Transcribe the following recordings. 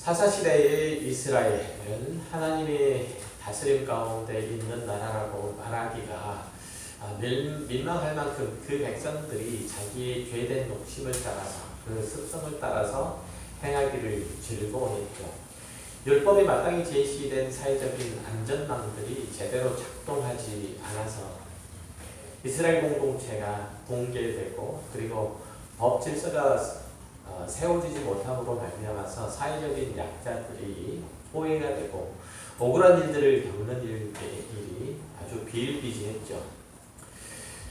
사사시대의 이스라엘은 하나님의 다스림 가운데 있는 나라라고 말하기가 민망할 만큼 그 백성들이 자기의 죄된 욕심을 따라서 그 습성을 따라서 행하기를 즐거워했죠. 율법이 마땅히 제시된 사회적인 안전망들이 제대로 작동하지 않아서 이스라엘 공동체가 붕괴되고 그리고 법 질서가 세워지지 못함으로 말미암아서 사회적인 약자들이 포획가 되고 억울한 일들을 겪는 일이 아주 비일비재했죠.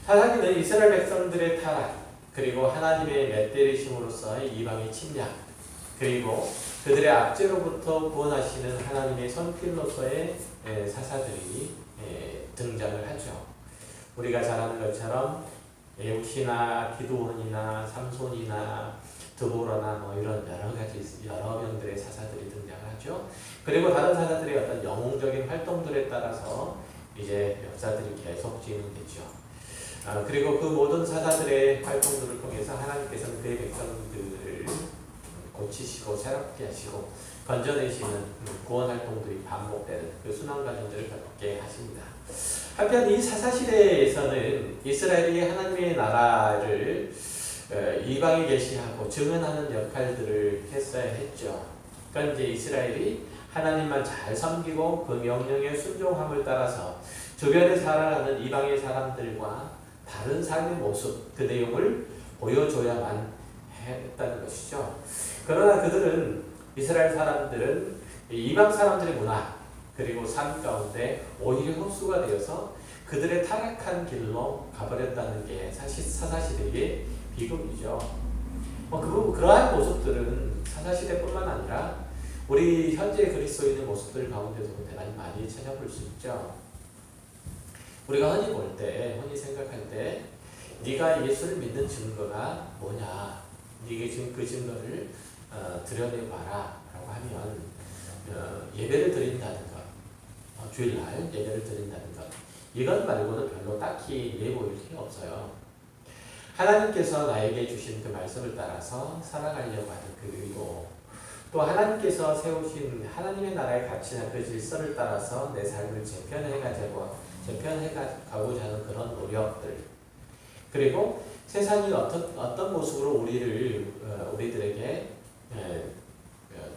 사사기는 이스라엘 백성들의 타락 그리고 하나님의 맷때리심으로서의 이방의 침략 그리고 그들의 압제로부터 구원하시는 하나님의 손길로서의 사사들이 등장을 하죠. 우리가 잘 아는 것처럼 에우시나 기드온이나 삼손이나 드보라나 이런 여러 명들의 사사들이 등장하죠. 그리고 다른 사사들의 어떤 영웅적인 활동들에 따라서 이제 역사들이 계속 진행되죠. 그리고 그 모든 사사들의 활동들을 통해서 하나님께서는 그의 백성들을 고치시고 새롭게 하시고 건져내시는 구원 활동들이 반복되는 그 순환 과정들을 겪게 하십니다. 한편 이 사사시대에서는 이스라엘이 하나님의 나라를 이방에 계시하고 증언하는 역할들을 했어야 했죠. 그러니까 이제 이스라엘이 하나님만 잘 섬기고 그 명령에 순종함을 따라서 주변에 살아가는 이방의 사람들과 다른 삶의 모습, 그 내용을 보여줘야만 했다는 것이죠. 그러나 그들은 이스라엘 사람들은 이방 사람들의 문화 그리고 삶 가운데 오히려 흡수가 되어서 그들의 타락한 길로 가버렸다는 게 사실 사사시대의 비극이죠. 그러한 모습들은 사사시대뿐만 아니라 우리 현재 그리스도인의 모습들 가운데서도 대단히 많이 찾아볼 수 있죠. 우리가 흔히 생각할 때 네가 예수를 믿는 증거가 뭐냐, 네가 지금 그 증거를 드러내봐라 라고 하면 예배를 드린다는 것, 주일날 예배를 드린다는 것, 이것 말고는 별로 딱히 내보일 게 없어요. 하나님께서 나에게 주신 그 말씀을 따라서 살아가려고 하는 그 의도, 또 하나님께서 세우신 하나님의 나라의 가치나 그 질서를 따라서 내 삶을 재편해가고자 하는 그런 노력들, 그리고 세상이 어떤 모습으로 우리들에게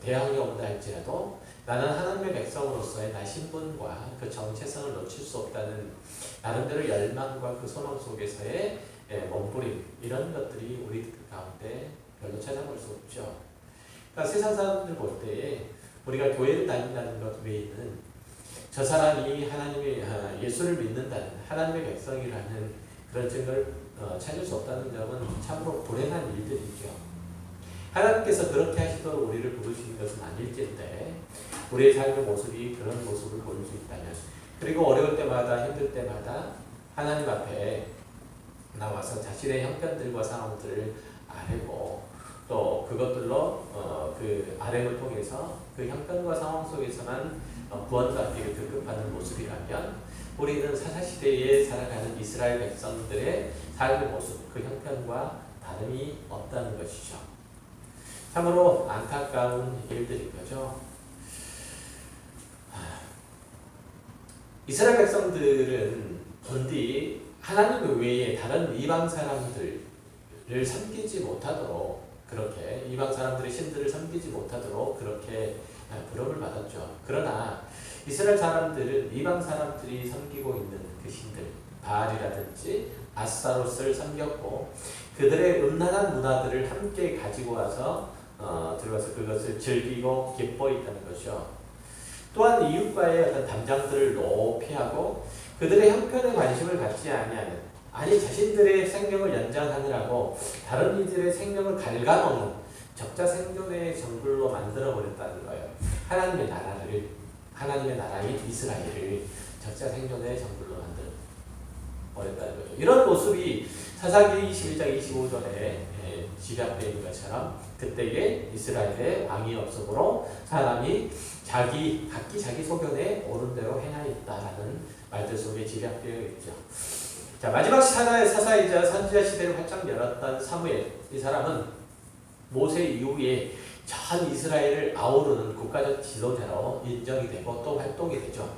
대항해 온다 할지라도 나는 하나님의 백성으로서의 나 신분과 그 정체성을 놓칠 수 없다는 나름대로 열망과 그 소망 속에서의 몸부림, 이런 것들이 우리 가운데 별로 찾아볼 수 없죠. 그러니까 세상 사람들 볼 때 우리가 교회를 다닌다는 것 외에는 저 사람이 예수를 믿는다는 하나님의 백성이라는 그런 증거를 찾을 수 없다는 점은 참으로 불행한 일들이죠. 하나님께서 그렇게 하시도록 우리를 부르시는 것은 아닐텐데 우리의 삶의 모습이 그런 모습을 보일 수 있다면, 그리고 어려울 때마다 힘들 때마다 하나님 앞에 나와서 자신의 형편들과 상황들을 아뢰고 또 그것들로 그 아뢰를 통해서 그 형편과 상황 속에서만 구원받기를 급급하는 모습이라면 우리는 사사시대에 살아가는 이스라엘 백성들의 삶의 모습, 그 형편과 다름이 없다는 것이죠. 참으로 안타까운 일들인 거죠. 이스라엘 백성들은 본디 하나님 외에 다른 이방 사람들을 섬기지 못하도록, 그렇게 이방 사람들의 신들을 섬기지 못하도록 그렇게 부름을 받았죠. 그러나 이스라엘 사람들은 이방 사람들이 섬기고 있는 그 신들, 바알이라든지 아스타롯을 섬겼고 그들의 음란한 문화들을 함께 가지고 와서 들어가서 그것을 즐기고 기뻐했다는 것이죠. 또한 이웃과의 어떤 담장들을 높이하고 그들의 형편에 관심을 갖지 아니하는, 아니 자신들의 생명을 연장하느라고 다른 이들의 생명을 갉아먹는 적자 생존의 정글로 만들어버렸다는 거예요. 하나님의 나라인 이스라엘을 적자 생존의 정글로 만들어버렸다는 거죠. 이런 모습이 사사기 21장 25절에 집약되어 있는 것처럼 그때에 이스라엘의 왕이 없으므로 사람이 각기 자기 소견에 옳은 대로 행하였다라는 말들 속에 집약되어 있죠. 자, 마지막 사사이자 선지자 시대를 활짝 열었던 사무엘, 이 사람은 모세 이후에 전 이스라엘을 아우르는 국가적 지도자로 인정이 되고 또 활동이 되죠.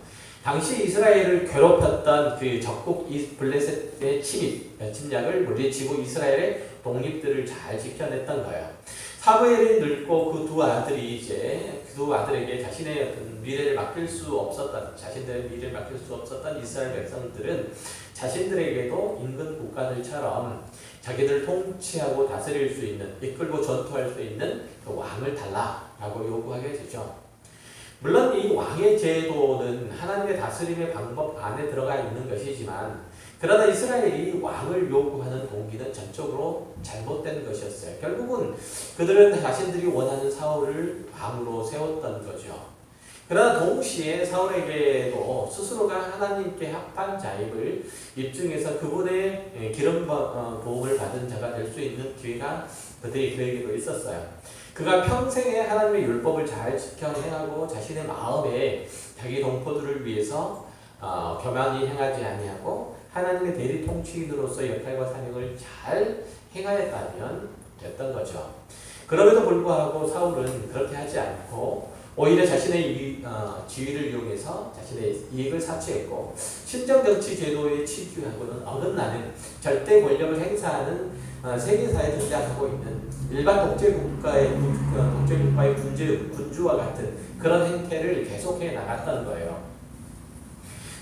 당시 이스라엘을 괴롭혔던 그 적국 블레셋의 침략을 물리치고 이스라엘의 독립들을 잘 지켜냈던 거예요. 사무엘이 늙고 그 두 아들이 이제 그 두 아들에게 자신의 미래를 맡길 수 없었던, 자신들의 미래를 맡길 수 없었던 이스라엘 백성들은 자신들에게도 인근 국가들처럼 자기들 통치하고 다스릴 수 있는, 이끌고 전투할 수 있는 그 왕을 달라라고 요구하게 되죠. 물론 이 왕의 제도는 하나님의 다스림의 방법 안에 들어가 있는 것이지만, 그러나 이스라엘이 왕을 요구하는 동기는 전적으로 잘못된 것이었어요. 결국은 그들은 자신들이 원하는 사울을 왕으로 세웠던 거죠. 그러나 동시에 사울에게도 스스로가 하나님께 합한 자임을 입증해서 그분의 기름 부음을 받은 자가 될 수 있는 기회가 그에게도 있었어요. 그가 평생에 하나님의 율법을 잘 지켜 행하고 자신의 마음에 자기 동포들을 위해서 교만히 행하지 아니하고 하나님의 대리 통치인으로서 역할과 사명을 잘 행하였다면 됐던 거죠. 그럼에도 불구하고 사울은 그렇게 하지 않고 오히려 자신의 지위를 이용해서 자신의 이익을 사취했고 신정정치 제도에 치주하고는 어긋나는 절대 권력을 행사하는 세계사에 등장하고 있는 일반 독재국가의 군주와 같은 그런 행태를 계속해 나갔던 거예요.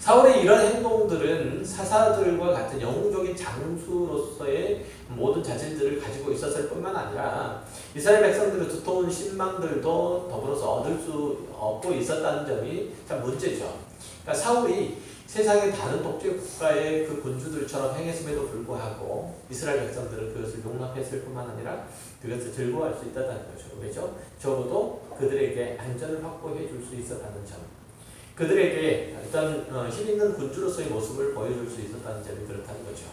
사울의 이런 행동들은 사사들과 같은 영웅적인 장수로서의 모든 자질들을 가지고 있었을 뿐만 아니라 이스라엘 백성들의 두터운 신망들도 더불어서 얻을 수 없고 있었다는 점이 참 문제죠. 그러니까 사울이 세상의 다른 독재 국가의 그 군주들처럼 행했음에도 불구하고 이스라엘 백성들은 그것을 용납했을 뿐만 아니라 그것을 즐거워할 수 있다는 거죠. 왜죠? 적어도 그들에게 안전을 확보해 줄 수 있었다는 점. 그들에게 어떤 힘있는 군주로서의 모습을 보여줄 수 있었다는 점이 그렇다는 거죠.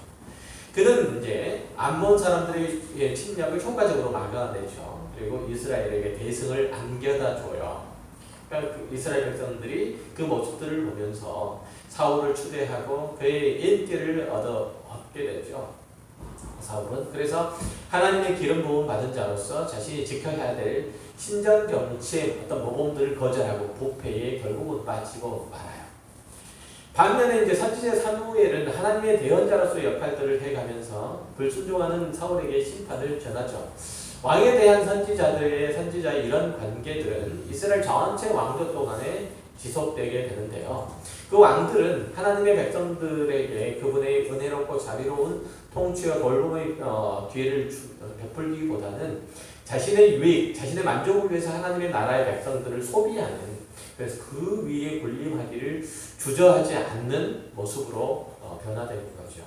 그는 이제 암몬 사람들의 침략을 효과적으로 막아내죠. 그리고 이스라엘에게 대승을 안겨다 줘요. 그러니까 이스라엘 백성들이 그 모습들을 보면서 사울을 추대하고 그의 인기를 얻게 되죠. 사울은 그래서 하나님의 기름 부음 받은 자로서 자신이 지켜야 될 신전 정치의 어떤 모범들을 거절하고 부패에 결국은 빠지고 말아요. 반면에 이제 선지자 사무엘은 하나님의 대언자로서의 역할들을 해가면서 불순종하는 사울에게 심판을 전하죠. 왕에 대한 선지자의 이런 관계들은 이스라엘 전체 왕조 동안에 지속되게 되는데요. 그 왕들은 하나님의 백성들에게 그분의 은혜롭고 자비로운 통치와 권능의 기회를 베풀기보다는 자신의 유익, 자신의 만족을 위해서 하나님의 나라의 백성들을 소비하는, 그래서 그 위에 군림하기를 주저하지 않는 모습으로 변화되는 거죠.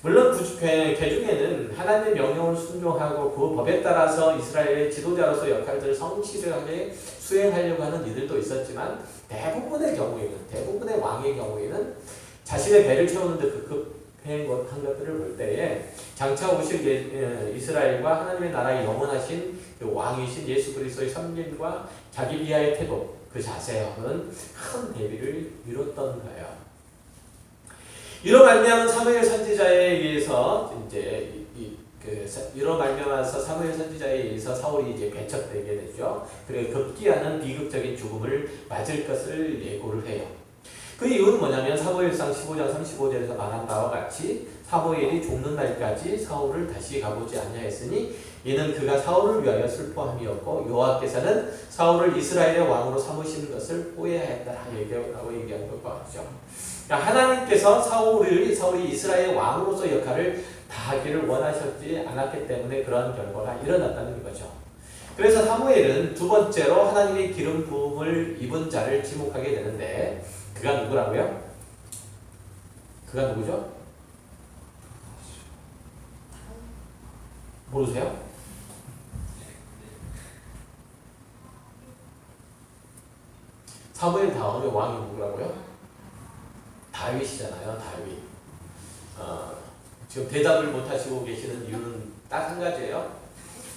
물론 개중에는 하나님의 명령을 순종하고 그 법에 따라서 이스라엘의 지도자로서 역할들을 성실하게 수행하려고 하는 이들도 있었지만 대부분의 왕의 경우에는 자신의 배를 채우는 데 급급한 것들을 볼 때에 장차 오실 이스라엘과 하나님의 나라의 영원하신 그 왕이신 예수 그리스도의 섬김과 자기 비하의 태도, 그 자세와는 큰 대비를 이뤘던 거예요. 이로 말미암은 사무엘 선지자에 의해서 사무엘 선지자에 의해서 사울이 이제 배척되게 되죠. 그리고 급기야는 비극적인 죽음을 맞을 것을 예고를 해요. 그 이유는 뭐냐면 사무엘상 15장 35절에서 말한 바와 같이 사무엘이 죽는 날까지 사울을 다시 가보지 아니하였으니 이는 그가 사울을 위하여 슬퍼함이었고 여호와께서는 사울을 이스라엘의 왕으로 삼으신 것을 후회하였다라고 얘기한 것과 같죠. 그러니까 하나님께서 사울이 이스라엘 왕으로서 역할을 다하기를 원하셨지 않았기 때문에 그런 결과가 일어났다는 거죠. 그래서 사무엘은 두 번째로 하나님의 기름 부음을 입은 자를 지목하게 되는데 그가 누구라고요? 그가 누구죠? 모르세요? 사무엘 다음에 왕이 누구라고요? 다윗이잖아요. 다윗. 지금 대답을 못하시고 계시는 이유는 딱 한 가지예요.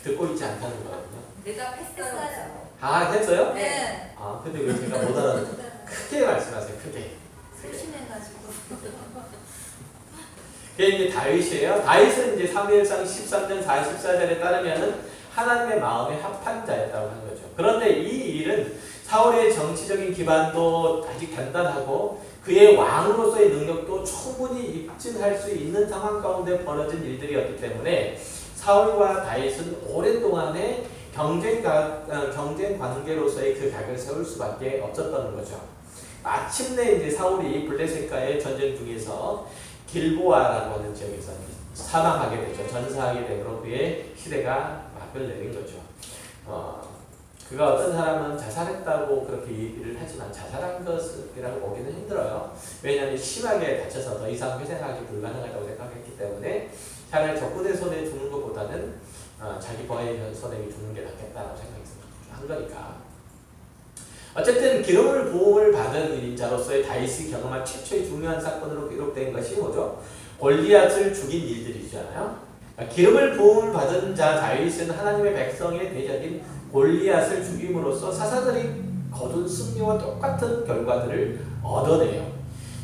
듣고 있지 않다는 거거든요. 대답했어요. 아, 했어요? 네. 아, 근데 왜 제가 못 알아듣죠? 크게 말씀하세요. 크게. 소심해가지고. 그게 이제 다윗이에요. 다윗은 이제 사무엘상 13장 44절에 따르면은 하나님의 마음에 합한 자였다고 사울의 정치적인 기반도 아직 단단하고 그의 왕으로서의 능력도 충분히 입증할 수 있는 상황 가운데 벌어진 일들이었기 때문에 사울과 다윗은 오랫동안의 경쟁 관계로서의 그 각을 세울 수밖에 없었던 거죠. 마침내 이제 사울이 블레셋과의 전쟁 중에서 길보아라고 하는 지역에서 사망하게 되죠. 전사하게 되므로 그의 시대가 막을 내린 거죠. 그가 어떤 사람은 자살했다고 그렇게 얘기를 하지만 자살한 것이라고 보기는 힘들어요. 왜냐하면 심하게 다쳐서 더 이상 회생하기 불가능하다고 생각했기 때문에 차라리 적군의 손에 죽는 것보다는 자기 부하의 손에 죽는 게 낫겠다라고 생각해서 한 거니까. 어쨌든 기름을 부음을 받은 인자로서의 다윗이 경험한 최초의 중요한 사건으로 기록된 것이 뭐죠? 골리앗을 죽인 일들이잖아요. 기름을 부음을 받은 자 다윗은 하나님의 백성의 대적인 골리앗을 죽임으로써 사사들이 거둔 승리와 똑같은 결과들을 얻어내요.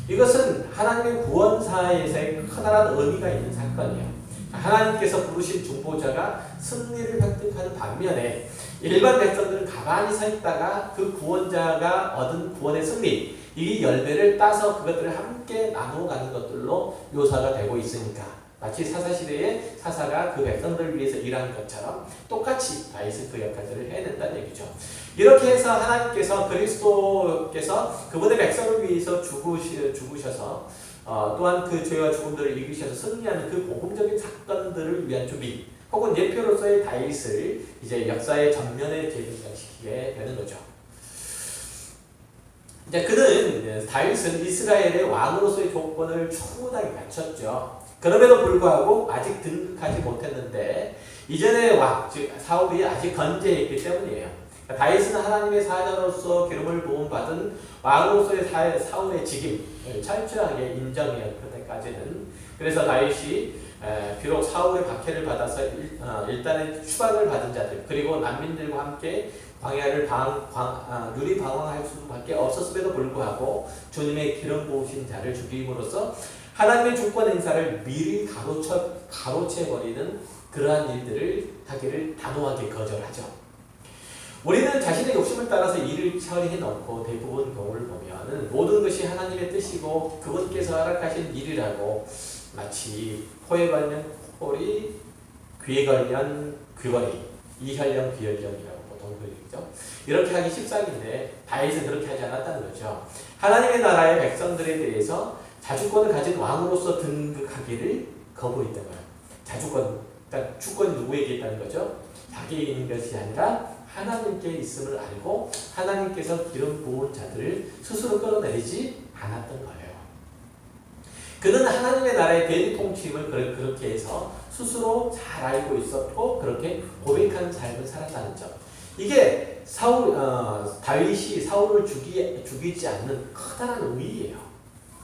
이것은 하나님의 구원사에서의 커다란 의미가 있는 사건이에요. 하나님께서 부르신 중보자가 승리를 획득하는 반면에 일반 백성들은 가만히 서 있다가 그 구원자가 얻은 구원의 승리, 이 열매를 따서 그것들을 함께 나누어가는 것들로 묘사가 되고 있으니까 마치 사사시대에 사사가 그 백성들을 위해서 일하는 것처럼 똑같이 다윗은 그 역할들을 해낸다는 얘기죠. 이렇게 해서 하나님께서 그리스도께서 그분의 백성을 위해서 죽으셔서 또한 그 죄와 죽음들을 이기셔서 승리하는 그 복음적인 사건들을 위한 준비 혹은 예표로서의 다윗을 이제 역사의 전면에 재등장시키게 되는 거죠. 이제 그는 다윗은 이스라엘의 왕으로서의 조건을 충분하게 갖췄죠. 그럼에도 불구하고 아직 등극하지 못했는데 이전의 왕, 즉 사울이 아직 건재했기 때문이에요. 다윗은 하나님의 사자로서 기름을 부음받은 왕으로서의 사울의 직임을 철저하게 인정해요. 그때까지는. 그래서 다윗이 비록 사울의 박해를 받아서 일단은 추방을 받은 자들 그리고 난민들과 함께 광야를 누리 방황할 수밖에 없었음에도 불구하고 주님의 기름 부으신 자를 죽임으로써 하나님의 주권 행사를 미리 가로채버리는 그러한 일들을 하기를 단호하게 거절하죠. 우리는 자신의 욕심을 따라서 일을 처리해 놓고 대부분 경우를 보면 모든 것이 하나님의 뜻이고 그분께서 허락하신 일이라고 마치 코에 걸면 코골이, 귀에 걸면 귀걸이, 이혈령 귀혈령이라고 보통 그러죠. 이렇게 하기 십상인데 다윗은 그렇게 하지 않았다는 거죠. 하나님의 나라의 백성들에 대해서 자주권을 가진 왕으로서 등극하기를 거부했던 거예요. 자주권, 그러니까 주권이 누구에게 있다는 거죠? 자기에게 있는 것이 아니라 하나님께 있음을 알고 하나님께서 기름 부은 자들을 스스로 끌어내리지 않았던 거예요. 그는 하나님의 나라의 대리 통치임을 그렇게 해서 스스로 잘 알고 있었고 그렇게 고백하는 삶을 살았다는 점. 이게 다윗이 사울을 죽이지 않는 커다란 의미예요.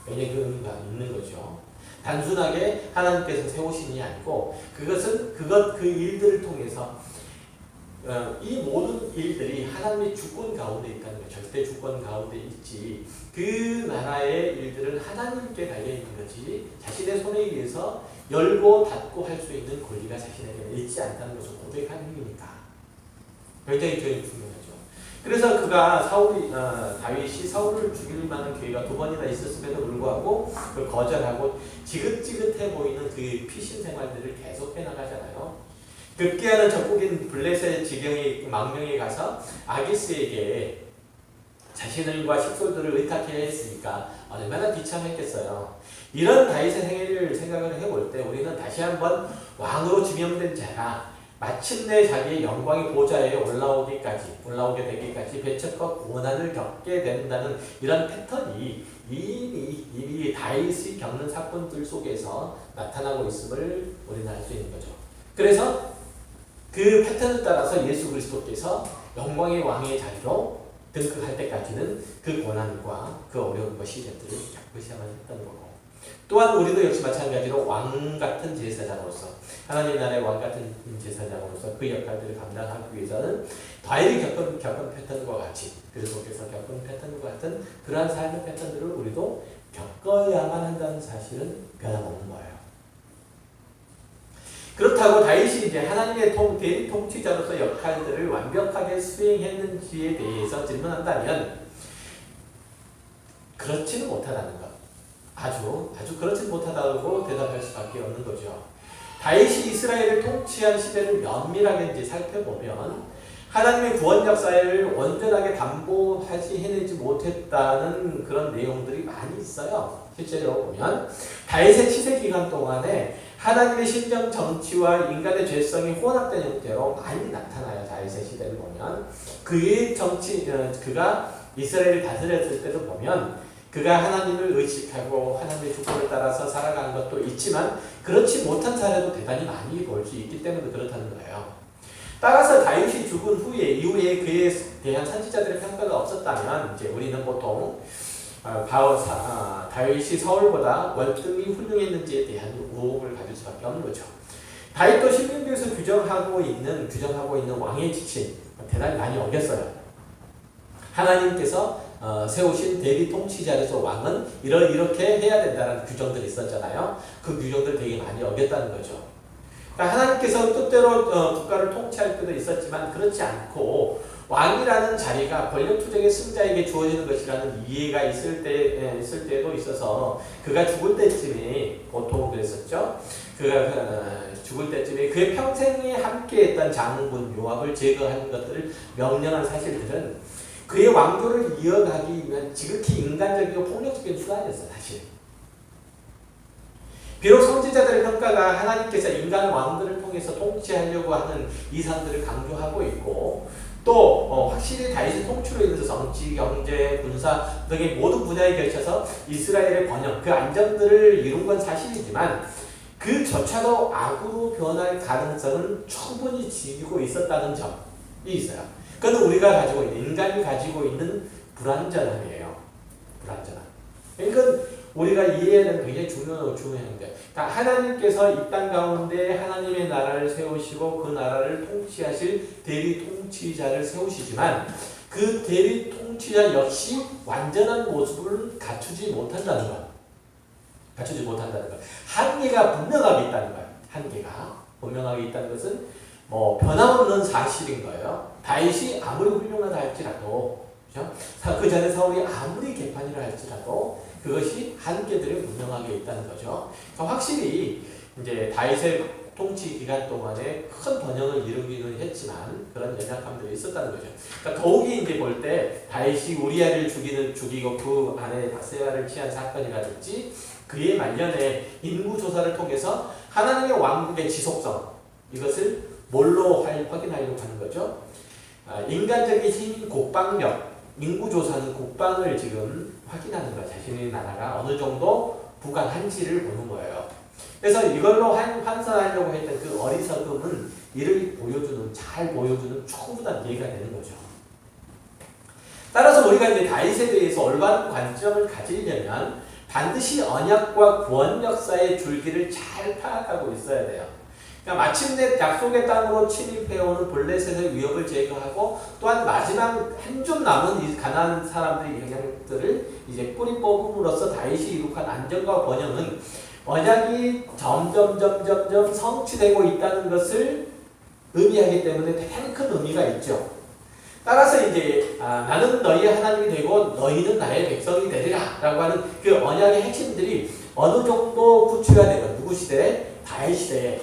왜냐하면 그 의미가 있는 거죠. 단순하게 하나님께서 세우신이 아니고 그것은 그 일들을 통해서 이 모든 일들이 하나님의 주권 가운데 있다는 거예요. 절대 주권 가운데 있지. 그 나라의 일들은 하나님께 달려있는 거지 자신의 손에 의해서 열고 닫고 할 수 있는 권리가 자신에게 있지 않다는 것을 고백하는 힘이니까 굉장히 중요하죠. 그래서 다윗이 사울을 죽일 만한 기회가 2번이나 있었음에도 불구하고 그걸 거절하고 지긋지긋해 보이는 그 피신 생활들을 계속 해나가잖아요. 급기야는 적국인 블레셋 지경의 망명에 가서 아기스에게 자신과 식솔들을 의탁해야 했으니까 얼마나 비참했겠어요. 이런 다윗의 행위를 생각을 해볼 때 우리는 다시 한번 왕으로 지명된 자가 마침내 자기의 영광의 보좌에 올라오게 되기까지 배척과 고난을 겪게 된다는 이런 패턴이 이미 다윗이 겪는 사건들 속에서 나타나고 있음을 우리는 알 수 있는 거죠. 그래서 그 패턴을 따라서 예수 그리스도께서 영광의 왕의 자리로 등극할 때까지는 그 고난과 그 어려움과 시련들을 겪으셔야만 했던 거고 또한 우리도 역시 마찬가지로 왕 같은 제사장으로서 하나님 나라의 왕 같은 제사장으로서 그 역할들을 감당하기 위해서는 다윗이 겪은 패턴과 같이 그리스도께서 겪은 패턴과 같은 그러한 삶의 패턴들을 우리도 겪어야만 한다는 사실은 변함없는 거예요. 그렇다고 다윗이 이제 하나님의 대리 통치자로서 역할들을 완벽하게 수행했는지에 대해서 질문한다면 그렇지는 못하다는 것. 아주 그렇지는 못하다고 대답할 수밖에 없는 거죠. 다윗이 이스라엘을 통치한 시대를 면밀하게 이제 살펴보면 하나님의 구원 역사를 온전하게 담보하지 해내지 못했다는 그런 내용들이 많이 있어요. 실제로 보면 다윗의 치세 기간 동안에 하나님의 신정 정치와 인간의 죄성이 혼합된 형태로 많이 나타나요. 다윗의 시대를 보면 그의 정치, 그가 이스라엘을 다스렸을 때도 보면 그가 하나님을 의식하고 하나님의 주권을 따라서 살아간 것도 있지만 그렇지 못한 사례도 대단히 많이 볼 수 있기 때문에 그렇다는 거예요. 따라서 다윗이 죽은 이후에 그에 대한 선지자들의 평가가 없었다면 이제 우리는 보통 다윗이 사울보다 월등히 훌륭했는지에 대한 의혹을 가질 수밖에 없는 거죠. 다윗도 신명기에서 규정하고 있는 왕의 지침 대단히 많이 어겼어요. 하나님께서 세우신 대리 통치자로서 왕은 이렇게 해야 된다는 규정들이 있었잖아요. 그 규정들 되게 많이 어겼다는 거죠. 그러니까 하나님께서 뜻대로 국가를 통치할 때도 있었지만 그렇지 않고 왕이라는 자리가 권력 투쟁의 승자에게 주어지는 것이라는 이해가 있을 때도 있어서 그가 죽을 때쯤에 보통 그랬었죠. 그가 죽을 때쯤에 그의 평생에 함께했던 장군 요압을 제거하는 것들을 명령한 사실들은 그의 왕조를 이어가기 위한 지극히 인간적이고 폭력적인 수단이었어요. 사실. 비록 선지자들의 평가가 하나님께서 인간 왕들을 통해서 통치하려고 하는 이상들을 강조하고 있고 또 확실히 다윗의 통치로 인해서 정치, 경제, 군사 등의 모든 분야에 걸쳐서 이스라엘의 번영, 그 안정들을 이룬 건 사실이지만 그조차도 악으로 변할 가능성은 충분히 지니고 있었다는 점이 있어요. 그건 우리가 가지고 있는, 인간이 가지고 있는 불완전함이에요. 불완전함. 그러니까 우리가 이해하는 굉장히 중요한데, 그러니까 하나님께서 이 땅 가운데 하나님의 나라를 세우시고 그 나라를 통치하실 대리 통치자를 세우시지만 그 대리 통치자 역시 완전한 모습을 갖추지 못한다는 것. 한계가 분명하게 있다는 거예요. 한계가 분명하게 있다는 것은 변함없는 사실인 거예요. 다윗이 아무리 훌륭하다 할지라도, 그렇죠? 그 전에 사울이 아무리 개판이라 할지라도 그것이 한계들이 분명하게 있다는 거죠. 그러니까 확실히 이제 다윗의 통치 기간 동안에 큰 번영을 이루기는 했지만 그런 연약함들이 있었다는 거죠. 그러니까 더욱이 이제 볼 때 다윗이 우리아를 죽이고 그 안에 바세바를 취한 사건이라든지 그의 말년에 인구 조사를 통해서 하나님의 왕국의 지속성 이것을 뭘로 확인하려고 하는 거죠? 인간적인 힘인 국방력, 인구조사는 국방을 지금 확인하는 거예요. 자신의 나라가 어느 정도 부강한지를 보는 거예요. 그래서 이걸로 환산하려고 했던 그 어리석음은 이를 잘 보여주는 충분한 예가 되는 거죠. 따라서 우리가 이제 다윗에 대해서 올바른 관점을 가지려면 반드시 언약과 구원 역사의 줄기를 잘 파악하고 있어야 돼요. 그러니까 마침내 약속의 땅으로 침입해오는 블레셋의 위협을 제거하고 또한 마지막 한 좀 남은 이 가난한 사람들의 영향들을 이제 뿌리 뽑음으로써 다윗이 이룩한 안정과 번영은 언약이 점점 성취되고 있다는 것을 의미하기 때문에 대단히 큰 의미가 있죠. 따라서 이제 나는 너희의 하나님이 되고 너희는 나의 백성이 되리라 라고 하는 그 언약의 핵심들이 어느 정도 구체화되고 누구 시대에? 다윗 시대에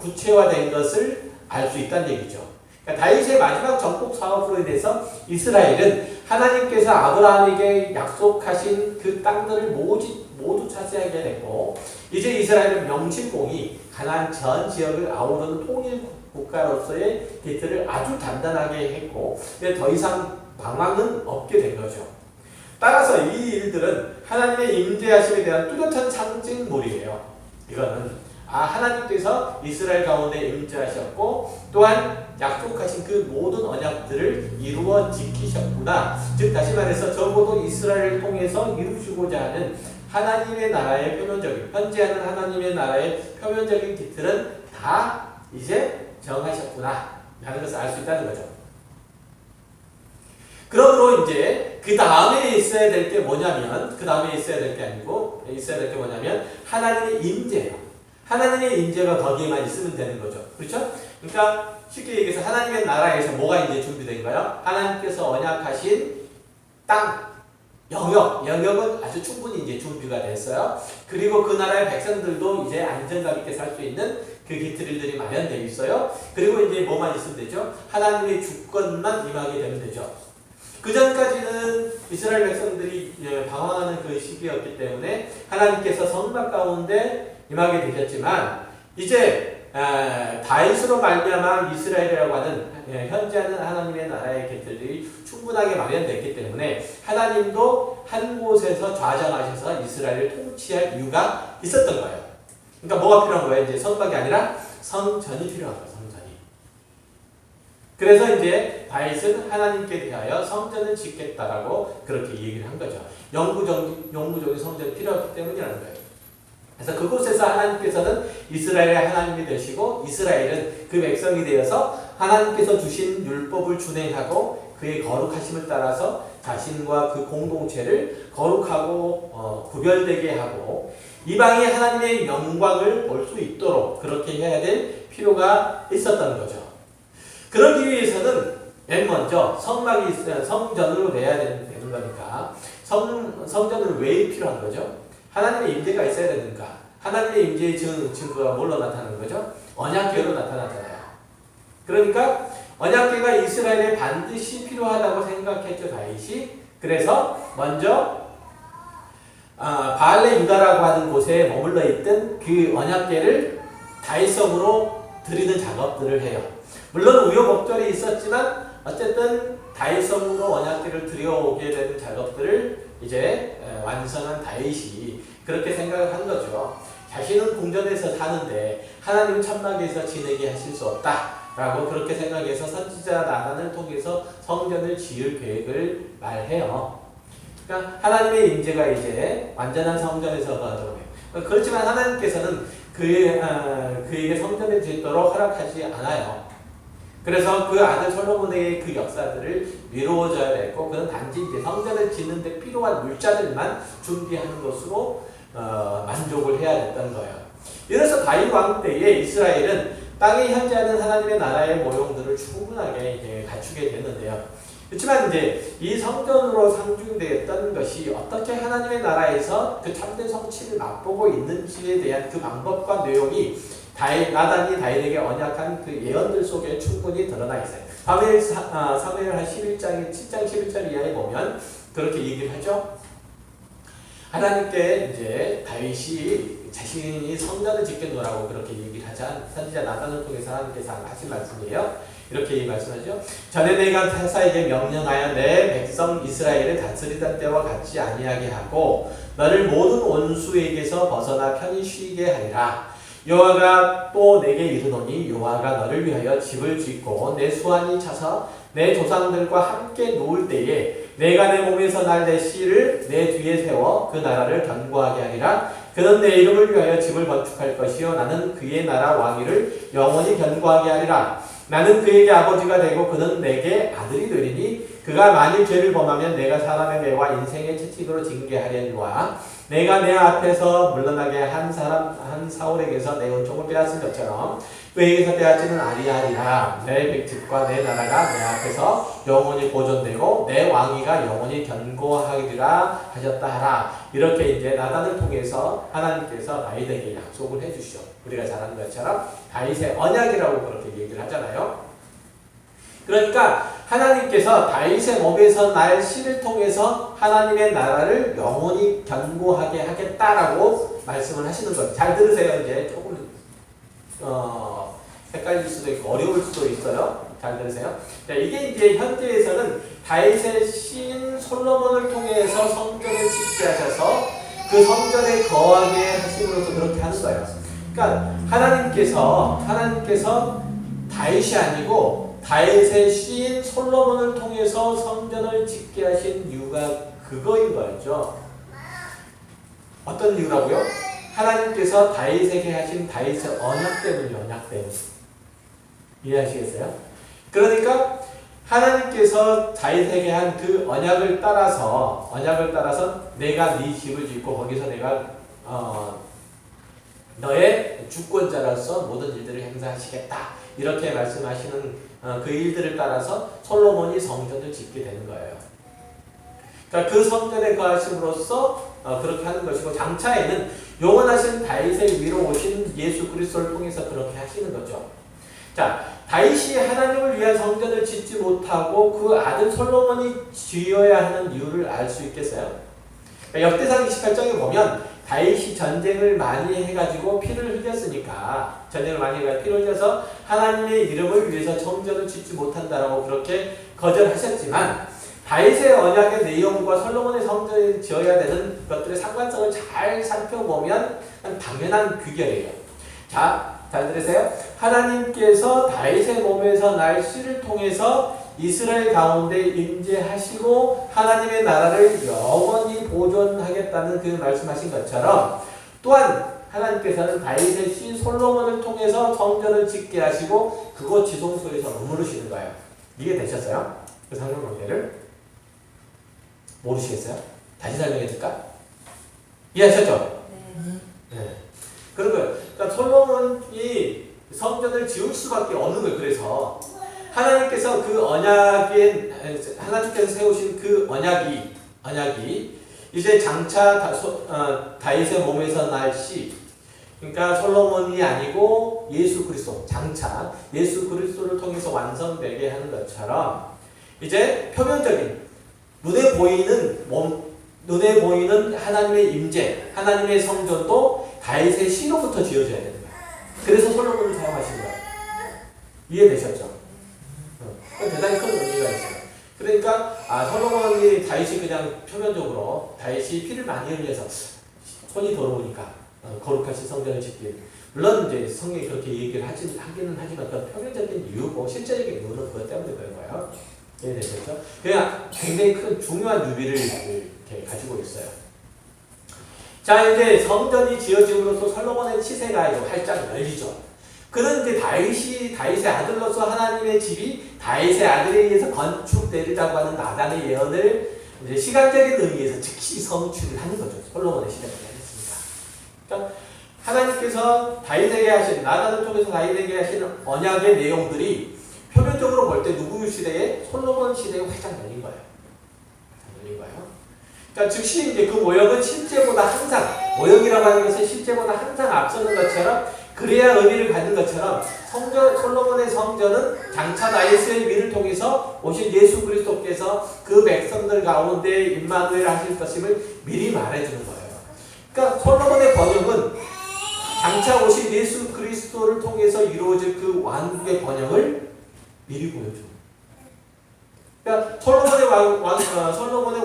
구체화된 것을 알 수 있다는 얘기죠. 그러니까 다윗의 마지막 정복 사업으로 인해서 이스라엘은 하나님께서 아브라함에게 약속하신 그 땅들을 모두 차지하게 됐고 이제 이스라엘은 명실공히 가나안 전 지역을 아우르는 통일 국가로서의 기틀을 아주 단단하게 했고 더 이상 방황은 없게 된 거죠. 따라서 이 일들은 하나님의 임재하심에 대한 뚜렷한 상징물이에요. 이거는 하나님께서 이스라엘 가운데 임재하셨고 또한 약속하신 그 모든 언약들을 이루어 지키셨구나. 즉 다시 말해서 적어도 이스라엘을 통해서 이루시고자 하는 하나님의 나라의 표면적인 현재하는 하나님의 나라의 표면적인 기틀은 다 이제 정하셨구나 라는 것을 알 수 있다는 거죠. 그러므로 이제 그 다음에 있어야 될 게 뭐냐면 하나님의 임재예요. 하나님의 임재가 거기에만 있으면 되는 거죠. 그렇죠? 그러니까 쉽게 얘기해서 하나님의 나라에서 뭐가 이제 준비된가요? 하나님께서 언약하신 땅, 영역은 아주 충분히 이제 준비가 됐어요. 그리고 그 나라의 백성들도 이제 안정감 있게 살 수 있는 그 기틀들이 마련되어 있어요. 그리고 이제 뭐만 있으면 되죠? 하나님의 주권만 임하게 되면 되죠. 그 전까지는 이스라엘 백성들이 방황하는 그 시기였기 때문에 하나님께서 성막 가운데 임하게 되셨지만 이제 다윗으로 말미암아 이스라엘이라고 하는 현재하는 하나님의 나라의 깃들이 충분하게 마련됐기 때문에 하나님도 한 곳에서 좌정하셔서 이스라엘을 통치할 이유가 있었던 거예요. 그러니까 뭐가 필요한 거예요? 이제 성막이 아니라 성전이 필요한 거예요. 성전이. 그래서 이제 다윗은 하나님께 대하여 성전을 짓겠다라고 그렇게 얘기를 한 거죠. 영구적인 성전이 필요하기 때문이라는 거예요. 그래서 그곳에서 하나님께서는 이스라엘의 하나님이 되시고 이스라엘은 그 백성이 되어서 하나님께서 주신 율법을 준행하고 그의 거룩하심을 따라서 자신과 그 공동체를 거룩하고 구별되게 하고 이방이 하나님의 영광을 볼 수 있도록 그렇게 해야 될 필요가 있었던 거죠. 그러기 위해서는 맨 먼저 성막이 있어야 성전으로 내야 되는 거니까 성전을 왜 필요한 거죠? 하나님의 임재가 있어야 되니까 하나님의 임재의 증거가 뭘로 나타나는 거죠? 언약궤로 나타나잖아요. 그러니까 언약궤가 이스라엘에 반드시 필요하다고 생각했죠, 다윗이. 그래서 먼저 바알레 유다라고 하는 곳에 머물러 있던 그 언약궤를 다윗성으로 드리는 작업들을 해요. 물론 우여곡절이 있었지만 어쨌든 다윗성으로 언약궤를 들여오게 되는 작업들을 이제 완성한 다윗이 그렇게 생각을 한 거죠. 자신은 궁전에서 사는데 하나님 천막에서 지내게 하실 수 없다라고 그렇게 생각해서 선지자 나단을 통해서 성전을 지을 계획을 말해요. 그러니까 하나님의 임재가 이제 완전한 성전에서 가도록 해요. 그렇지만 하나님께서는 그에게 성전을 짓도록 허락하지 않아요. 그래서 그 아들 솔로몬의 그 역사들을 미루어져야 됐고 그는 단지 이제 성전을 짓는 데 필요한 물자들만 준비하는 것으로 만족을 해야 됐던 거예요. 이래서 다윗 왕 때에 이스라엘은 땅에 현재하는 하나님의 나라의 모형들을 충분하게 이제 갖추게 됐는데요. 그렇지만 이제 이 성전으로 상징되었던 것이 어떻게 하나님의 나라에서 그 참된 성취를 맛보고 있는지에 대한 그 방법과 내용이 나단이 다윗에게 언약한 그 예언들 속에 충분히 드러나 있어요. 사무엘하 11장 7장 11절 이하에 보면 그렇게 얘기를 하죠. 하나님께 이제 다윗이 자신이 성전을 짓겠노라고 그렇게 얘기를 하자 선지자 나단을 통해서 하나님께서 하신 말씀이에요. 이렇게 말씀하죠. 전에 내가 사사에게 명령하여 내 백성 이스라엘을 다스리던 때와 같지 아니하게 하고 너를 모든 원수에게서 벗어나 편히 쉬게 하리라. 여호와가 또 내게 이르노니 여호와가 너를 위하여 집을 짓고 내 수완이 차서 내 조상들과 함께 놓을 때에 내가 내 몸에서 날 내 씨를 내 뒤에 세워 그 나라를 견고하게 하리라. 그는 내 이름을 위하여 집을 건축할 것이요 나는 그의 나라 왕위를 영원히 견고하게 하리라. 나는 그에게 아버지가 되고 그는 내게 아들이 되리니 그가 만일 죄를 범하면 내가 사람의 매와 인생의 채찍으로 징계하려니와 내가 내 앞에서 물러나게 한 사울에게서 내 은총을 빼앗은 것처럼 그에게서 빼앗지는 아니하리라. 내 집과 내 나라가 내 앞에서 영원히 보존되고 내 왕위가 영원히 견고하리라 하셨다 하라. 이렇게 이제 나단을 통해서 하나님께서 다윗에게 약속을 해주시죠. 우리가 잘 아는 것처럼 다윗의 언약이라고 그렇게 얘기를 하잖아요. 그러니까 하나님께서 다윗의 몸에서 날 씨를 통해서 하나님의 나라를 영원히 견고하게 하겠다라고 말씀을 하시는 거예요. 잘 들으세요. 이제 조금 헷갈릴 수도 있고 어려울 수도 있어요. 잘 들으세요. 자, 이게 이제 현재에서는 다윗의 시인 솔로몬을 통해서 성전을 짓게 하셔서 그 성전에 거하게 하심으로써 그렇게 하는 거예요. 그러니까 하나님께서 다윗이 아니고 다윗의 시인 솔로몬을 통해서 성전을 짓게 하신 이유가 그거인 거죠. 어떤 이유라고요? 하나님께서 다윗에게 하신 다윗의 언약 때문이에요. 언약 때문에. 이해하시겠어요? 그러니까 하나님께서 다윗에게 한 그 언약을 따라서 내가 네 집을 짓고 거기서 내가 너의 주권자로서 모든 일들을 행사하시겠다. 이렇게 말씀하시는 그 일들을 따라서 솔로몬이 성전을 짓게 되는 거예요. 그러니까 그 성전에 거하심으로써 그렇게 하는 것이고, 장차에는 영원하신 다윗의 위로 오신 예수 그리스도를 통해서 그렇게 하시는 거죠. 자, 다윗이 하나님을 위한 성전을 짓지 못하고 그 아들 솔로몬이 지어야 하는 이유를 알 수 있겠어요? 그러니까 역대상 28장에 보면 다윗이 전쟁을 많이 해가지고 피를 흘렸으니까, 전쟁을 많이 해가지고 피를 흘려서 하나님의 이름을 위해서 성전을 짓지 못한다라고 그렇게 거절하셨지만, 다윗의 언약의 내용과 솔로몬의 성전을 지어야 되는 것들의 상관성을 잘 살펴보면 당연한 귀결이에요. 자, 잘 들으세요. 하나님께서 다윗의 몸에서 날 씨를 통해서 이스라엘 가운데 임재하시고 하나님의 나라를 영원히 보존하겠다는 그 말씀하신 것처럼, 또한 하나님께서는 다윗의 씨 솔로몬을 통해서 성전을 짓게 하시고 그곳 지성소에서 머무르시는 거예요. 이해되셨어요? 그 상관관계를 모르시겠어요? 다시 설명해 줄까? 이해하셨죠? 네. 그런 거예요. 그러니까 솔로몬이 성전을 지을 수밖에 없는 거예요. 그래서 하나님께서 그 하나님께서 세우신 그 언약이 이제 장차 다윗의 몸에서 날 씨, 그러니까 솔로몬이 아니고 예수 그리스도, 장차 예수 그리스도를 통해서 완성되게 하는 것처럼, 이제 표면적인 눈에 보이는 하나님의 임재, 하나님의 성전도 다윗의 씨로부터 지어져야 되는 거예요. 그래서 솔로몬을 사용하신 거예요. 이해되셨죠? 대단히 큰 의미가 있어요. 그러니까 솔로몬이 다윗이 그냥 표면적으로 다윗이 피를 많이 흘려서 손이 더러우니까 거룩하신 성전을 짓기, 물론 이제 성경이 그렇게 얘기를 하기는 하지만 어떤 표면적인 이유고 실제적인 이유는 그것 때문에 그런 거예요. 이해되셨죠? 그냥 굉장히 큰 중요한 유비를 이렇게 가지고 있어요. 자, 이제 성전이 지어짐으로써 솔로몬의 치세가 이제 활짝 열리죠. 그는 이제 다윗의 아들로서 하나님의 집이 다윗의 아들에 의해서 건축되리라고 하는 나단의 예언을 이제 시간적인 의미에서 즉시 성취를 하는 거죠. 솔로몬의 시대가 되었습니다. 그러니까 하나님께서 다윗에게 하신, 나단을 통해서 다윗에게 하신 언약의 내용들이 표면적으로 볼 때 누구 시대에? 솔로몬 시대에 활짝 열린 거예요. 그러니까 즉시 이제 그 모형은 실제보다 항상, 모형이라고 하는 것은 실제보다 항상 앞서는 것처럼, 그래야 의미를 갖는 것처럼 솔로몬의 성전은 장차 다윗의 위를 통해서 오신 예수 그리스도께서 그 백성들 가운데 임마누엘 하실 것임을 미리 말해주는 거예요. 그러니까 솔로몬의 번영은 장차 오신 예수 그리스도를 통해서 이루어질 그 왕국의 번영을 미리 보여줘요. 그러니까 솔로몬의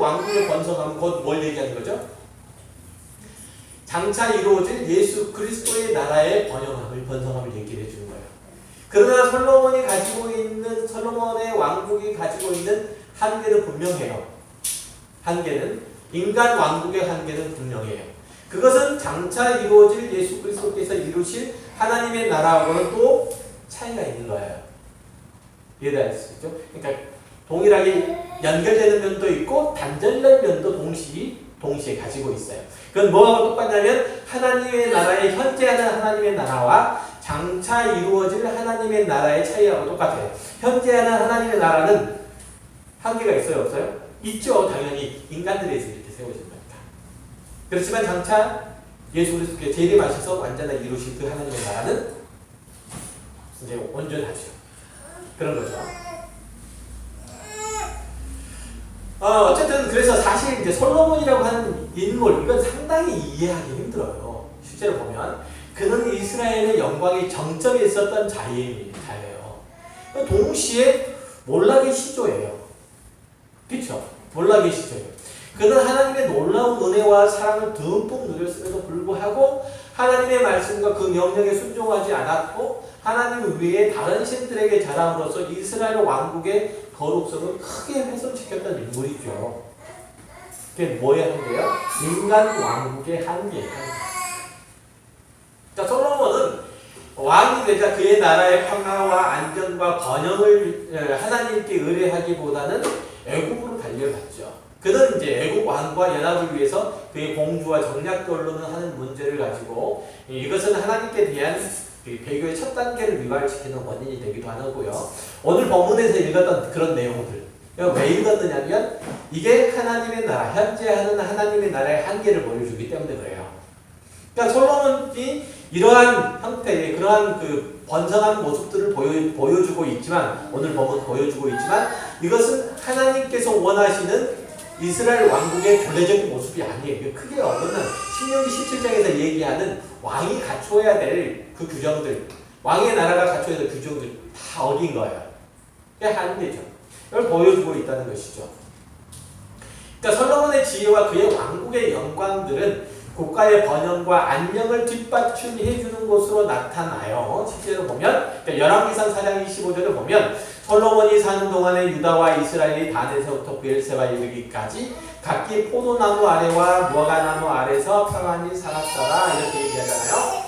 왕국의 번성함은 곧 뭘 얘기하는 거죠? 장차 이루어질 예수 그리스도의 나라의 번성함을 얘기를 해주는 거예요. 그러나 솔로몬의 왕국이 가지고 있는 한계는 분명해요. 인간 왕국의 한계는 분명해요. 그것은 장차 이루어질 예수 그리스도께서 이루실 하나님의 나라하고는 또 차이가 있는 거예요. 이해될 수 있죠? 그러니까 동일하게 연결되는 면도 있고 단절된 면도 동시에 가지고 있어요. 그건 뭐하고 똑같냐면 하나님의 나라에 현재하는 하나님의 나라와 장차 이루어질 하나님의 나라의 차이하고 똑같아요. 현재하는 하나님의 나라는 한계가 있어요? 없어요? 있죠. 당연히 인간들에 의해서 이렇게 세워진 겁니다. 그렇지만 장차 예수 그리스도께 재림하셔서 완전히 이루신 그 하나님의 나라는 이제 온전하죠. 그런 거죠. 어쨌든 그래서 사실 이제 솔로몬이라고 하는 인물, 이건 상당히 이해하기 힘들어요. 실제로 보면 그는 이스라엘의 영광의 정점에 있었던 자예요. 동시에 몰락의 시조예요. 그렇죠? 몰락의 시조예요. 그는 하나님의 놀라운 은혜와 사랑을 듬뿍 누렸음에도 불구하고 하나님의 말씀과 그 명령에 순종하지 않았고 하나님 외에 다른 신들에게 자랑으로써 이스라엘 왕국의 거룩성을 크게 훼손시켰던 인물이죠. 그게 뭐의 한계요? 인간 왕국의 한계. 자, 솔로몬은 왕이 되자 그의 나라의 평화와 안전과 번영을 하나님께 의뢰하기보다는 애굽으로 달려갔죠. 그는 이제 애국 왕과 연합을 위해서 그의 공주와 정략결론을 하는 문제를 가지고 이것은 하나님께 대한 배교의 첫 단계를 위발시키는 원인이 되기도 하고요. 오늘 본문에서 읽었던 그런 내용들 왜 읽었느냐면 이게 하나님의 나라, 현재 하는 하나님의 나라의 한계를 보여주기 때문에 그래요. 그러니까 솔로몬이 이러한 형태의 그러한 그 번성한 모습들을 보여주고 있지만 오늘 본문 보여주고 있지만 이것은 하나님께서 원하시는 이스라엘 왕국의 본래적인 모습이 아니에요. 크게 어긋난 신명기 17장에서 얘기하는 왕이 갖춰야 될 그 규정들, 왕의 나라가 갖춰야 될 규정들 다 어긴 거예요. 그게 한계죠. 이걸 보여주고 있다는 것이죠. 그러니까 솔로몬의 지혜와 그의 왕국의 영광들은 국가의 번영과 안녕을 뒷받침해 주는 것으로 나타나요. 실제로 보면 열왕기상 4장 25절을 보면 솔로몬이 사는 동안에 유다와 이스라엘이 단에서부터 브엘세바 이르기까지 각기 포도나무 아래와 무화과나무 아래서 평안히 살았더라 이렇게 얘기하잖아요.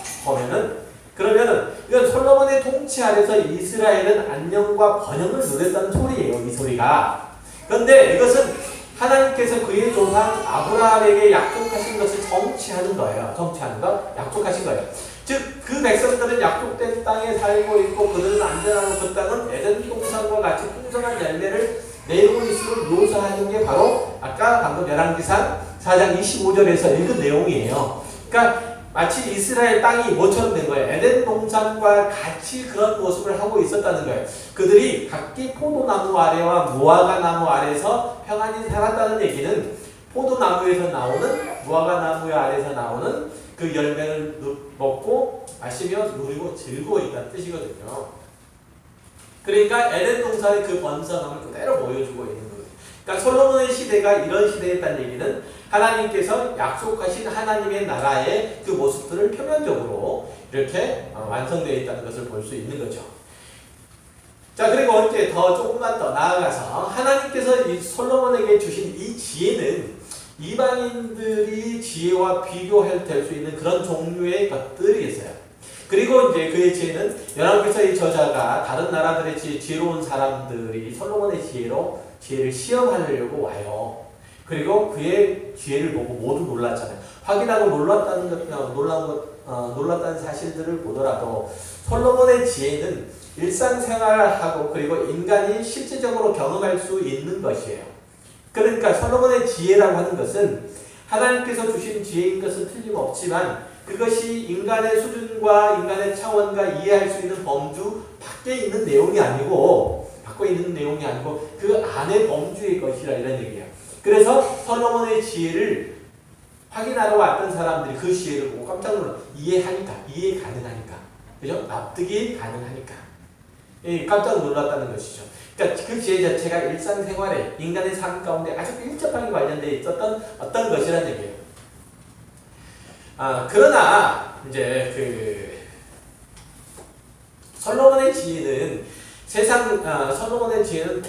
그러면은 이건 솔로몬의 통치 아래서 이스라엘은 안녕과 번영을 누렸다는 소리예요. 이 소리가. 그런데 이것은 하나님께서 그의 조상 아브라함에게 약속하신 것을 성취하는 거예요. 성취하는 것, 약속하신 거예요. 즉, 그 백성들은 약속된 땅에 살고 있고 그들은 안전하고 그 땅은 에덴 동산과 같이 풍성한 열매를 내고 있음을 묘사하는 게 바로 아까 방금 열왕기상 4장 25절에서 읽은 내용이에요. 그러니까 마치 이스라엘 땅이 뭐처럼 된 거예요. 에덴 동산과 같이 그런 모습을 하고 있었다는 거예요. 그들이 각기 포도나무 아래와 무화과나무 아래에서 평안히 살았다는 얘기는 포도나무에서 나오는 무화과나무 아래에서 나오는 그 열매를 먹고 마시며 누리고 즐거워 있다는 뜻이거든요. 그러니까 에덴 동산의 그 번성함을 그대로 보여주고 있는 거예요. 그러니까 솔로몬의 시대가 이런 시대였다는 얘기는 하나님께서 약속하신 하나님의 나라의 그 모습들을 표면적으로 이렇게 완성되어 있다는 것을 볼 수 있는 거죠. 자, 그리고 이제 더 조금만 더 나아가서 하나님께서 이 솔로몬에게 주신 이 지혜는 이방인들이 지혜와 비교할 수 있는 그런 종류의 것들이 있어요. 그리고 이제 그의 지혜는 열왕기서의 저자가 다른 나라들의 지혜로운 사람들이 솔로몬의 지혜를 시험하려고 와요. 그리고 그의 지혜를 보고 모두 놀랐잖아요. 확인하고 놀랐다는 사실들을 보더라도 솔로몬의 지혜는 일상생활하고 그리고 인간이 실질적으로 경험할 수 있는 것이에요. 그러니까 솔로몬의 지혜라고 하는 것은 하나님께서 주신 지혜인 것은 틀림없지만 그것이 인간의 수준과 인간의 차원과 이해할 수 있는 범주 밖에 있는 내용이 아니고 그 안의 범주의 것이라 이런 얘기예요. 그래서 솔로몬의 지혜를 확인하러 왔던 사람들이 그 지혜를 보고 깜짝 놀라 이해 가능하니까 그죠? 납득이 가능하니까 깜짝 놀랐다는 것이죠. 그러니까 그 지혜 자체가 일상생활에 인간의 삶 가운데 아주 밀접하게 관련되어 있었던 어떤 것이라는 얘기예요. 그러나 이제 솔로몬의 지혜는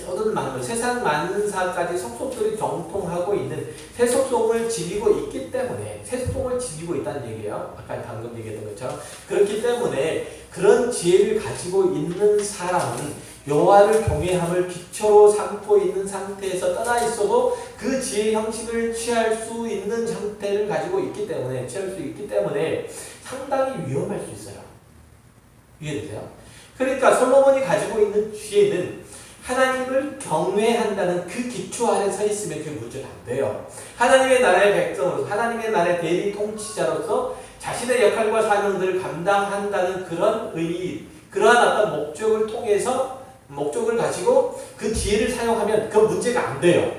모든 만물, 세상 만사까지 속속들이 정통하고 있는 세속성을 지니고 있기 때문에 세속성을 지니고 있다는 얘기예요. 아까 방금 얘기했던 것처럼 그렇기 때문에 그런 지혜를 가지고 있는 사람은 여호와를 경외함을 기초로 삼고 있는 상태에서 떠나 있어도 그 지혜 형식을 취할 수 있는 상태를 가지고 있기 때문에 상당히 위험할 수 있어요. 이해되세요? 그러니까 솔로몬이 가지고 있는 지혜는 하나님을 경외한다는 그 기초 아래 서 있으면 그 문제가 안 돼요. 하나님의 나라의 백성으로서 하나님의 나라의 대리 통치자로서 자신의 역할과 사명들을 감당한다는 그런 의미, 그러한 어떤 목적을 가지고 그 지혜를 사용하면 그 문제가 안 돼요.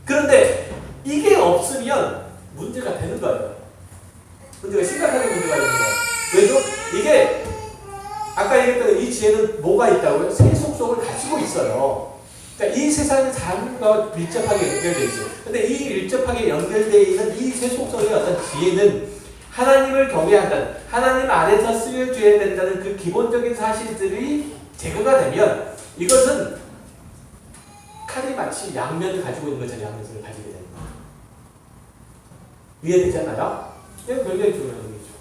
그런데 이게 없으면 문제가 되는 거예요. 심각하게 문제가 되는 거예요. 왜죠? 이게 아까 얘기했던 이 지혜는 뭐가 있다고요? 세속성을 가지고 있어요. 그러니까 이 세상의 삶과 밀접하게 연결되어 있어요. 근데 이 밀접하게 연결되어 있는 이 세속성의 어떤 지혜는 하나님을 경외한다는, 하나님 안에서 쓰여져야 된다는 그 기본적인 사실들이 제거가 되면 이것은 칼이 마치 양면을 가지고 있는 것처럼 양면을 가지게 되는 거예요. 이해되잖아요? 이건 굉장히 중요한 얘기죠.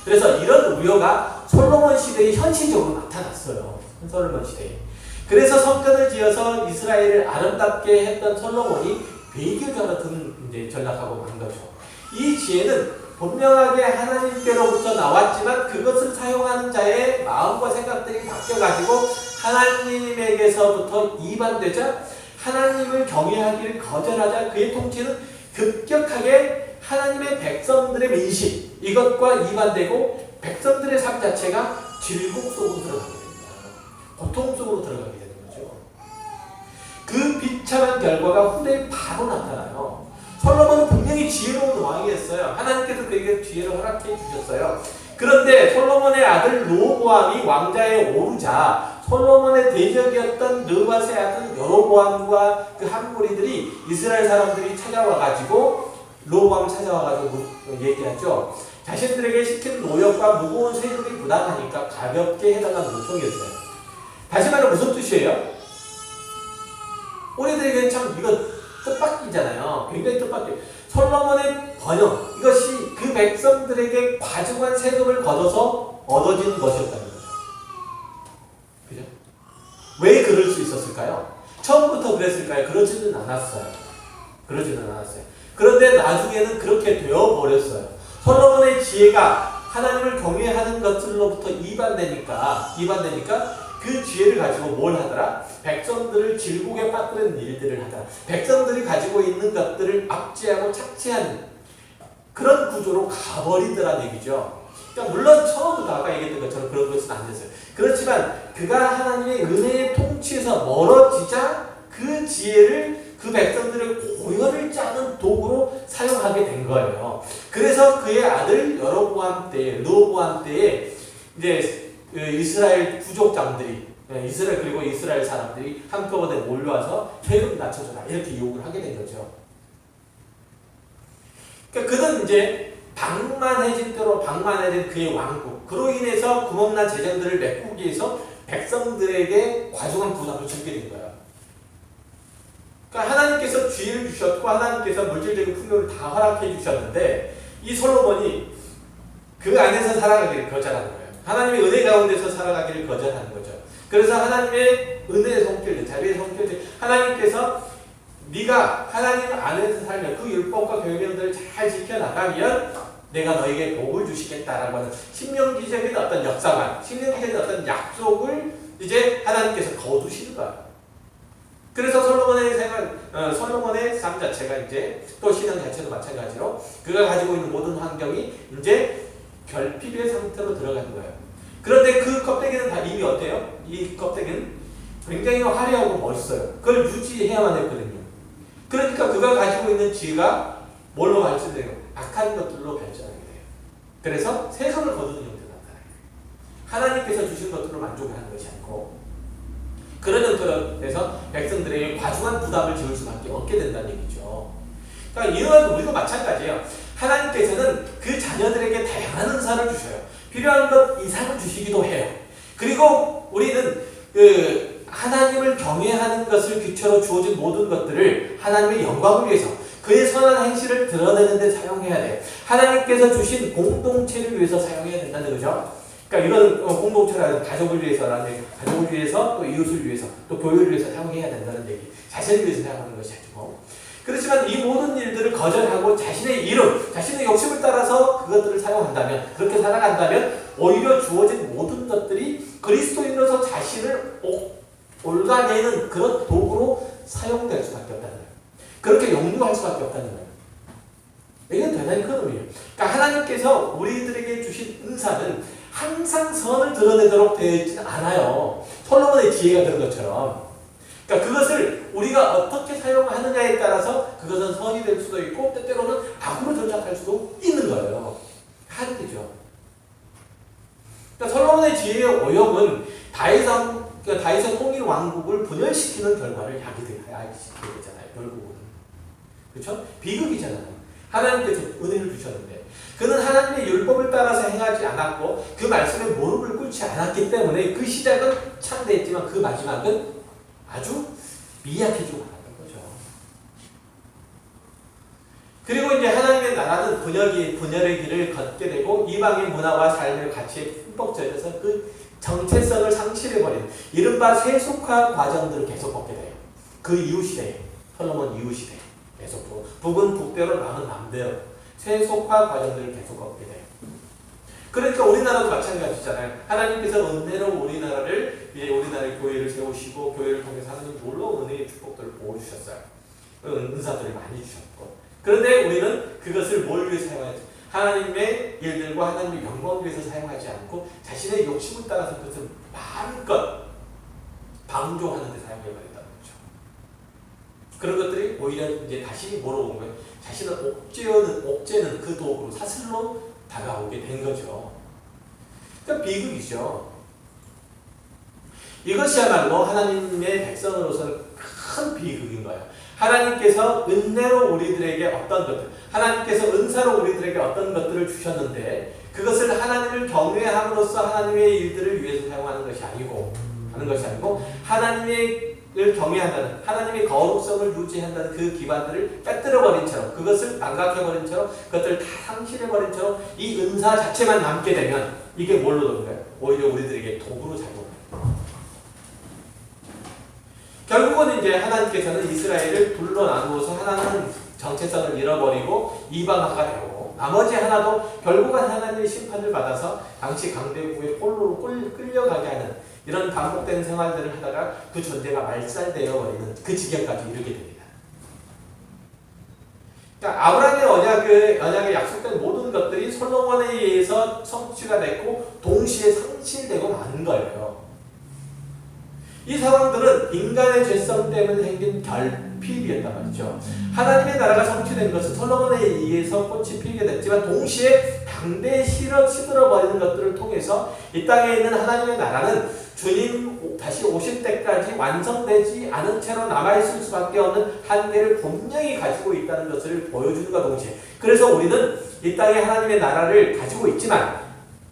그래서 이런 우려가 솔로몬 시대에 현실적으로 나타났어요. 솔로몬 시대에. 그래서 성전을 지어서 이스라엘을 아름답게 했던 솔로몬이 배교자로 이제 전락하고 만 거죠. 이 지혜는 분명하게 하나님께로부터 나왔지만 그것을 사용하는 자의 마음과 생각들이 바뀌어가지고 하나님에게서부터 이반되자 하나님을 경외하기를 거절하자 그의 통치는 급격하게 하나님의 백성들의 민심 이것과 이반되고 백성들의 삶 자체가 질곡 속으로 들어가게 됩니다. 고통 속으로 들어가게 되는 거죠. 그 비참한 결과가 후대에 바로 나타나요. 솔로몬은 분명히 지혜로운 왕이었어요. 하나님께서 그에게 지혜를 허락해 주셨어요. 그런데 솔로몬의 아들 르호보암이 왕자에 오르자 솔로몬의 대적이었던 느밧의 아들 여로보암과 그 한무리들이 이스라엘 사람들이 찾아와가지고 르호보암 찾아와가지고 얘기하죠. 자신들에게 시킨 노역과 무거운 세금이 부담하니까 가볍게 해달라는 요청이었어요. 다시 말해 무슨 뜻이에요? 우리들에게는 참 이거 뜻밖이잖아요. 굉장히 뜻밖이에요. 솔로몬의 번영 이것이 그 백성들에게 과중한 세금을 걷어서 얻어진 것이었다는 거죠. 그죠? 왜 그럴 수 있었을까요? 처음부터 그랬을까요? 그러지는 않았어요. 그런데 나중에는 그렇게 되어버렸어요. 솔로몬의 지혜가 하나님을 경외하는 것들로부터 이반되니까 그 지혜를 가지고 뭘 하더라? 백성들을 질곡에 빠뜨리는 일들을 하더라. 백성들이 가지고 있는 것들을 압제하고 착취하는 그런 구조로 가버리더란 얘기죠. 그러니까 물론 처음부터 아까 얘기했던 것처럼 그런 것은 안 됐어요. 그렇지만 그가 하나님의 은혜의 통치에서 멀어지자 그 지혜를 그 백성들의 고열을 짜는 도구로 사용하게 된 거예요. 그래서 그의 아들 르호보암 때에 이제 이스라엘 부족장들이 그리고 이스라엘 사람들이 한꺼번에 몰려와서 세금 낮춰줘라 이렇게 요구를 하게 된 거죠. 그러니까 그는 이제 방만해진 그의 왕국 그로 인해서 구멍난 재정들을 메꾸기 위해서 백성들에게 과중한 부담을 주게 된 거예요. 그러니까 하나님께서 지혜를 주셨고 하나님께서 물질적인 풍요를 다 허락해 주셨는데 이 솔로몬이 그 안에서 살아가기를 거절하는 거예요. 하나님의 은혜 가운데서 살아가기를 거절하는 거죠. 그래서 하나님의 은혜의 손길, 자비의 손길, 하나님께서 네가 하나님 안에서 살면 그 율법과 계명들을 잘 지켜나가면 내가 너에게 복을 주시겠다라고 하는 신명기적인 어떤 역사관, 신명기적인 어떤 약속을 이제 하나님께서 거두시는 거예요. 그래서 솔로몬의 삶 자체가 이제 또 신앙 자체도 마찬가지로 그가 가지고 있는 모든 환경이 이제 결핍의 상태로 들어가는 거예요. 그런데 그 껍데기는 다 이미 어때요? 이 껍데기는 굉장히 화려하고 멋있어요. 그걸 유지해야만 했거든요. 그러니까 그가 가지고 있는 지혜가 뭘로 발전돼요? 악한 것들로 발전하게 돼요. 그래서 세상을 거두는 형태가 나타나요. 하나님께서 주신 것들로 만족을 하는 것이 아니고 그런 형태에서 백성들에게 과중한 부담을 지을 수밖에 없게 된다는 얘기죠. 그러니까 이런 우리도 마찬가지예요. 하나님께서는 그 자녀들에게 다양한 은사를 주셔요. 필요한 것 이상을 주시기도 해요. 그리고 우리는 하나님을 경외하는 것을 기초로 주어진 모든 것들을 하나님의 영광을 위해서 그의 선한 행실을 드러내는 데 사용해야 돼요. 하나님께서 주신 공동체를 위해서 사용해야 된다는 거죠. 그러니까 이런 공동체라는 가족을 위해서 또 이웃을 위해서 또 교회를 위해서 사용해야 된다는 얘기. 자신을 위해서 사용하는 것이 아니고. 그렇지만 이 모든 일들을 거절하고 자신의 이름, 자신의 욕심을 따라서 그것들을 사용한다면, 그렇게 살아간다면 오히려 주어진 모든 것들이 그리스도인으로서 자신을 올가내는 그런 도구로 사용될 수밖에 없다는 거예요. 그렇게 용도할 수밖에 없다는 거예요. 이건 대단히 큰 의미예요. 그러니까 하나님께서 우리들에게 주신 은사는 항상 선을 드러내도록 되어 있지는 않아요. 솔로몬의 지혜가 그런 것처럼. 그러니까 그것을 우리가 어떻게 사용하느냐에 따라서 그것은 선이 될 수도 있고 때때로는 악으로 전락할 수도 있는 거예요. 하늘이죠. 그러니까 솔로몬의 지혜의 오역은 다윗의 통일 왕국을 분열시키는 결과를 야기시키게 되잖아요. 결국은. 그렇죠? 비극이잖아요. 하나님께서 은혜를 주셨는데 그는 하나님의 율법을 따라서 행하지 않았고 그 말씀에 무릎을 꿇지 않았기 때문에 그 시작은 창대했지만 그 마지막은 아주 미약해지고 말았던 거죠. 그리고 이제 하나님의 나라는 분열의 길을 걷게 되고 이방의 문화와 삶의 가치에 흠뻑 젖어서 그 정체성을 상실해버린 이른바 세속화 과정들을 계속 겪게 돼요. 그 이후 시대에, 솔로몬 이후 시대에 계속 북은 북대로 남은 남대로 세속화 과정들을 계속 겪게 돼요. 그러니까 우리나라도 마찬가지잖아요. 하나님께서 은혜로 우리나라를 이제 우리나라의 교회를 세우시고 교회를 통해서 하나님 놀라운 은혜의 축복들을 보여주셨어요. 은사들을 많이 주셨고. 그런데 우리는 그것을 뭘 위해 사용하지? 하나님의 일들과 하나님의 영광을 위해서 사용하지 않고 자신의 욕심을 따라서 그것을 마음껏 방종하는 데 사용해버린다는 거죠. 그런 것들이 오히려 이제 다시 뭐로 온 거예요? 자신을 옥죄는 그 도구로 사슬로 다가오게 된 거죠. 그러니까 비극이죠. 이것이야말로 하나님의 백성으로서는 큰 비극인 거예요. 하나님께서 은혜로 우리들에게 어떤 것들, 하나님께서 은사로 우리들에게 어떤 것들을 주셨는데 그것을 하나님을 경외함으로써 하나님의 일들을 위해서 사용하는 것이 아니고 하나님을 경외한다는, 하나님의 거룩성을 유지한다는 그 기반들을 빼뜨려버린 채로, 그것을 망각해버린 채로, 그것들을 다 상실해버린 채로 이 은사 자체만 남게 되면 이게 뭘로 되는 거예요? 오히려 우리들에게 도구로 작용해요. 결국은 이제 하나님께서는 이스라엘을 둘로 나누어서 하나는 정체성을 잃어버리고 이방화가 되고 나머지 하나도 결국은 하나님의 심판을 받아서 당시 강대국의 홀로 끌려가게 하는 이런 반복된 생활들을 하다가 그 존재가 말살되어 버리는 그 지경까지 이르게 됩니다. 그러니까 아브라함의 언약에 약속된 모든 것들이 솔로몬에 의해서 성취가 됐고 동시에 상실되고 마는 거예요. 이 상황들은 인간의 죄성 때문에 생긴 결핍이었단 말이죠. 하나님의 나라가 성취된 것은 솔로몬에 의해서 꽃이 피게 됐지만 동시에 당대에 시들어버리는 것들을 통해서 이 땅에 있는 하나님의 나라는 주님 다시 오실 때까지 완성되지 않은 채로 남아있을 수밖에 없는 한계를 분명히 가지고 있다는 것을 보여주는과 동시에, 그래서 우리는 이 땅에 하나님의 나라를 가지고 있지만,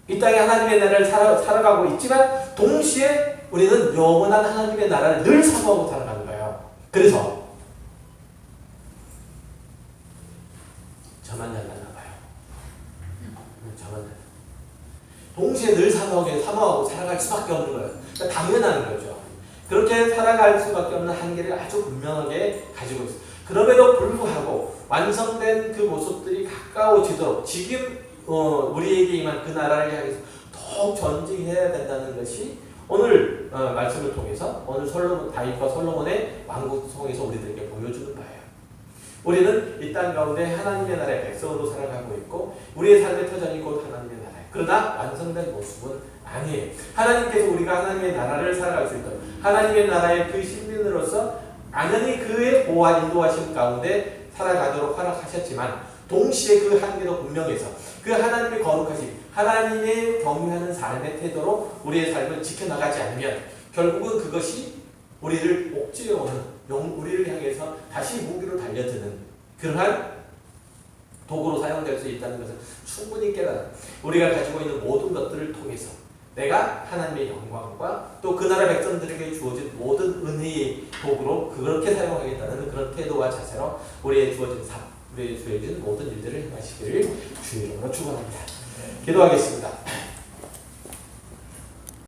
이 땅에 하나님의 나라를 살아가고 있지만 동시에 우리는 영원한 하나님의 나라를 늘 사모하고 살아가는 거예요. 그래서 저만 잘났나 봐요. 저만 잘났나. 동시에 늘 사모하고 살아갈 수밖에 없는 거예요. 그러니까 당연한 거죠. 그렇게 살아갈 수밖에 없는 한계를 아주 분명하게 가지고 있어요. 그럼에도 불구하고 완성된 그 모습들이 가까워지도록 지금 우리에게 임한 그 나라를 향해서 더욱 전진해야 된다는 것이 오늘 말씀을 통해서 오늘 다윗과 솔로몬의 왕국 통해서 우리들에게 보여주는 바예요. 우리는 이 땅 가운데 하나님의 나라의 백성으로 살아가고 있고 우리의 삶의 터전이 곧 하나님의 나라예요. 그러나 완성된 모습은 아니에요. 하나님께서 우리가 하나님의 나라를 살아갈 수 있도록 하나님의 나라의 그 시민으로서 당연히 그의 보호와 인도하심 가운데 살아가도록 허락하셨지만 동시에 그 한계도 분명해서 그 하나님의 거룩하심, 하나님의 경유하는 삶의 태도로 우리의 삶을 지켜나가지 않으면 결국은 그것이 우리를 옥죄어오는, 우리를 향해서 다시 무기로 달려드는 그러한 도구로 사용될 수 있다는 것을 충분히 깨달아 우리가 가지고 있는 모든 것들을 통해서 내가 하나님의 영광과 또 그 나라 백성들에게 주어진 모든 은혜의 도구로 그렇게 사용하겠다는 그런 태도와 자세로 우리의 주어진 모든 일들을 행하시기를 주의 이름으로 축원합니다. 기도하겠습니다.